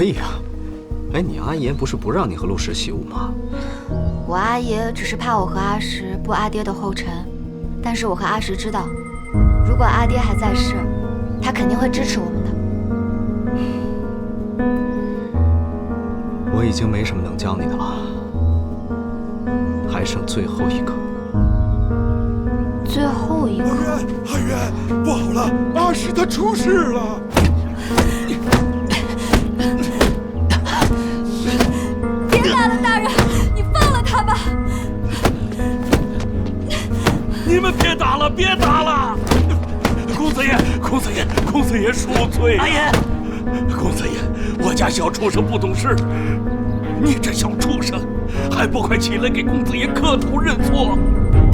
以啊。哎，你阿爷不是不让你和陆石习武吗？我阿爷只是怕我和阿石步阿爹的后尘，但是我和阿石知道，如果阿爹还在世，他肯定会支持我们的。我已经没什么能教你的了，还剩最后一个。最后一个。阿元，不好了，阿石他出事了！别打了，大人，你放了他吧。你们别打了，别打了！公子爷，公子爷，公子爷恕罪。阿爷，公子爷，我家小畜生不懂事，你这小畜生，还不快起来给公子爷磕头认错！